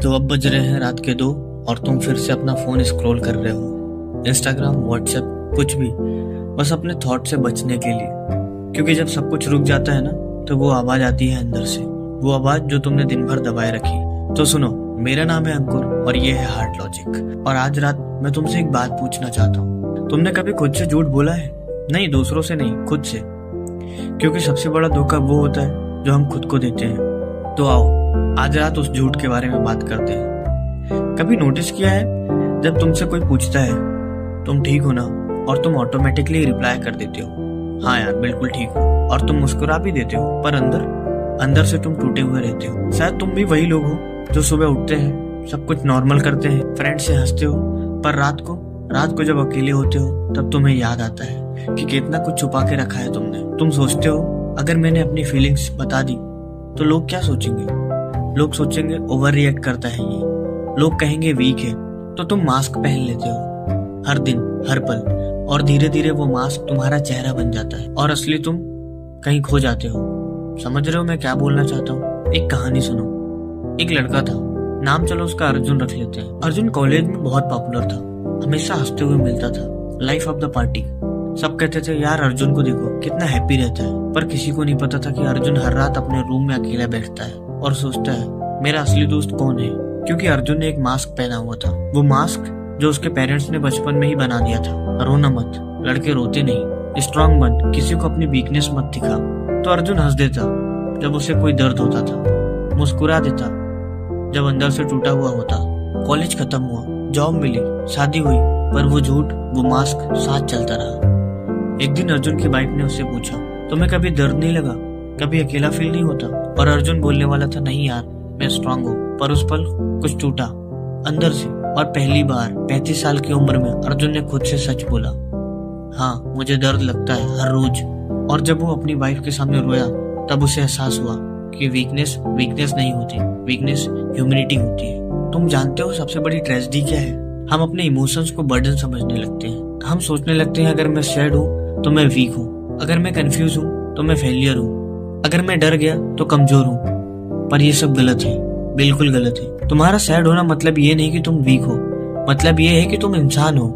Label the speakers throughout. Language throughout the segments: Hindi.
Speaker 1: तो अब बज रहे हैं रात के 2 और तुम फिर से अपना फोन स्क्रॉल कर रहे हो, इंस्टाग्राम, व्हाट्सएप, कुछ भी, बस अपने थॉट से बचने के लिए। क्योंकि जब सब कुछ रुक जाता है ना, तो वो आवाज आती है अंदर से, वो आवाज जो तुमने दिन भर दबाए रखी। तो सुनो, मेरा नाम है अंकुर और ये है हार्ट लॉजिक। और आज रात मैं तुमसे एक बात पूछना चाहता हूँ। तुमने कभी खुद से झूठ बोला है? नहीं, दूसरों से नहीं, खुद से। क्योंकि सबसे बड़ा धोखा वो होता है जो हम खुद को देते हैं। तो आओ आज रात उस झूठ के बारे में बात करते हैं। कभी नोटिस किया है, जब तुमसे कोई पूछता है तुम ठीक हो ना, और तुम ऑटोमेटिकली रिप्लाई कर देते हो हाँ यार बिल्कुल ठीक हो, और तुम मुस्कुरा भी देते हो, पर अंदर से तुम टूटे हुए रहते हो। शायद तुम भी वही लोग हो जो सुबह उठते हैं, सब कुछ नॉर्मल करते हैं, फ्रेंड से हंसते हो, पर रात को जब अकेले होते हो तब तुम्हें याद आता है कि कितना कुछ छुपा के रखा है तुमने। तुम सोचते हो अगर मैंने अपनी फीलिंग्स बता दी तो लोग क्या सोचेंगे। लोग सोचेंगे ओवर रिएक्ट करता है ये, लोग कहेंगे वीक है। तो तुम मास्क पहन लेते हो हर दिन, हर पल, और धीरे धीरे वो मास्क तुम्हारा चेहरा बन जाता है और असली तुम कहीं खो जाते हो। समझ रहे हो मैं क्या बोलना चाहता हूँ? एक कहानी सुनो। एक लड़का था, नाम चलो उसका अर्जुन रख लेते हैं। अर्जुन कॉलेज में बहुत पॉपुलर था, हमेशा हंसते हुए मिलता था, लाइफ ऑफ द पार्टी। सब कहते थे यार अर्जुन को देखो कितना हैप्पी रहता है, पर किसी को नहीं पता था कि अर्जुन हर रात अपने रूम में अकेला बैठता है और सोचता है मेरा असली दोस्त कौन है। क्योंकि अर्जुन ने एक मास्क पहना हुआ था, वो मास्क जो उसके पेरेंट्स ने बचपन में ही बना दिया था। रोना मत, लड़के रोते नहीं, स्ट्रांग बन, किसी को अपनी वीकनेस मत दिखा। तो अर्जुन हंस देता जब उसे कोई दर्द होता था, मुस्कुरा देता जब अंदर से टूटा हुआ होता। कॉलेज खत्म हुआ, जॉब मिली, शादी हुई, पर वो झूठ, वो मास्क साथ चलता रहा। एक दिन अर्जुन की वाइफ ने उससे पूछा तुम्हें कभी दर्द नहीं लगा, कभी अकेला फील नहीं होता? और अर्जुन बोलने वाला था नहीं यार मैं स्ट्रांग हूँ, पर उस पल कुछ टूटा अंदर से। और पहली बार 35 साल की उम्र में अर्जुन ने खुद से सच बोला, हाँ मुझे दर्द लगता है हर रोज। और जब वो अपनी वाइफ के सामने रोया तब उसे एहसास हुआ कि वीकनेस नहीं होती, वीकनेस ह्यूमैनिटी होती है। तुम जानते हो सबसे बड़ी ट्रेजेडी क्या है? हम अपने इमोशंस को बर्डन समझने लगते हैं। हम सोचने लगते हैं अगर मैं सैड हूँ तो मैं वीक हूँ, अगर मैं कंफ्यूज हूँ तो मैं फेलियर हूँ, अगर मैं डर गया तो कमजोर हूँ। पर ये सब गलत है, बिल्कुल गलत है। तुम्हारा सैड होना मतलब ये नहीं कि तुम वीक हो, मतलब ये है कि तुम इंसान हो,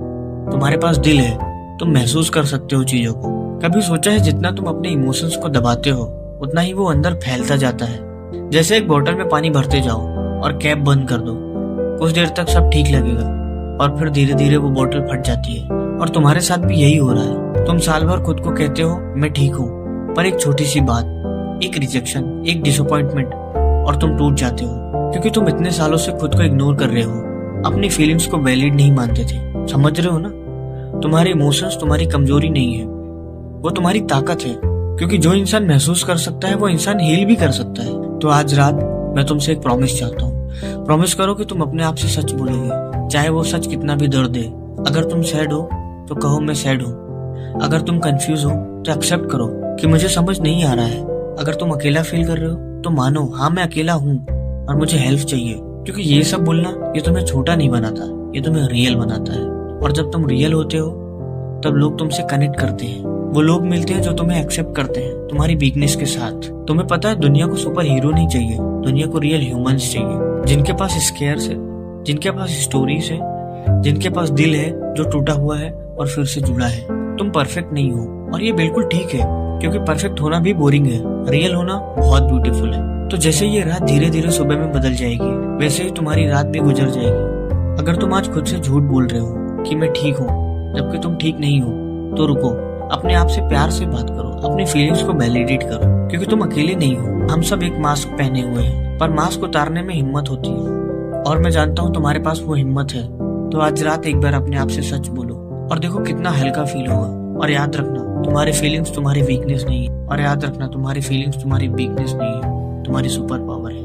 Speaker 1: तुम्हारे पास दिल है, तुम महसूस कर सकते हो चीजों को। कभी सोचा है जितना तुम अपने इमोशंस को दबाते हो उतना ही वो अंदर फैलता जाता है। जैसे एक बोतल में पानी भरते जाओ और कैप बंद कर दो, कुछ देर तक सब ठीक लगेगा, और फिर धीरे धीरे वो बोतल फट जाती है। और तुम्हारे साथ भी यही हो रहा है। तुम साल भर खुद को कहते हो मैं ठीक हूँ, पर एक छोटी सी बात, एक रिजेक्शन, एक डिसअपॉइंटमेंट, और तुम टूट जाते हो। क्योंकि तुम इतने सालों से खुद को इग्नोर कर रहे हो, अपनी फीलिंग्स को वैलिड नहीं मानते थे। समझ रहे हो ना? तुम्हारे इमोशंस तुम्हारी कमजोरी नहीं है, वो तुम्हारी ताकत है। क्योंकि जो इंसान महसूस कर सकता है वो इंसान हील भी कर सकता है। तो आज रात मैं तुमसे एक प्रॉमिस चाहता हूँ। प्रॉमिस करो कि तुम अपने आप से सच बोलोगे, चाहे वो सच कितना भी दर्द दे। अगर तुम सैड हो तो कहो मैं सैड हूँ, अगर तुम कंफ्यूज हो तो एक्सेप्ट करो कि मुझे समझ नहीं आ रहा है, अगर तुम अकेला फील कर रहे हो तो मानो हाँ मैं अकेला हूँ और मुझे हेल्प चाहिए। क्योंकि ये सब बोलना ये तुम्हें छोटा नहीं बनाता, ये तुम्हें रियल बनाता है। और जब तुम रियल होते हो तब लोग तुमसे कनेक्ट करते हैं, वो लोग मिलते हैं जो तुम्हें एक्सेप्ट करते हैं तुम्हारी वीकनेस के साथ। तुम्हें पता है दुनिया को सुपर हीरो नहीं चाहिए, दुनिया को रियल ह्यूमंस चाहिए, जिनके पास स्केयर्स है, जिनके पास स्टोरीज है, जिनके पास दिल है जो टूटा हुआ है और फिर से जुड़ा है। तुम परफेक्ट नहीं हो और ये बिल्कुल ठीक है, क्योंकि परफेक्ट होना भी बोरिंग है, रियल होना बहुत ब्यूटीफुल है। तो जैसे ये रात धीरे धीरे सुबह में बदल जाएगी, वैसे ही तुम्हारी रात भी गुजर जाएगी। अगर तुम आज खुद से झूठ बोल रहे हो कि मैं ठीक हूँ जबकि तुम ठीक नहीं हो, तो रुको, अपने आप से प्यार से बात करो, अपनी फीलिंग्स को वैलिडेट करो। क्योंकि तुम अकेले नहीं हो, हम सब एक मास्क पहने हुए हैं, पर मास्क उतारने में हिम्मत होती है, और मैं जानता हूँ तुम्हारे पास वो हिम्मत है। तो आज रात एक बार अपने आप से सच बोलो और देखो कितना हल्का फील होगा। और याद रखना तुम्हारी फीलिंग्स तुम्हारी वीकनेस नहीं है, और याद रखना तुम्हारी फीलिंग्स तुम्हारी वीकनेस नहीं है, तुम्हारी सुपर पावर है।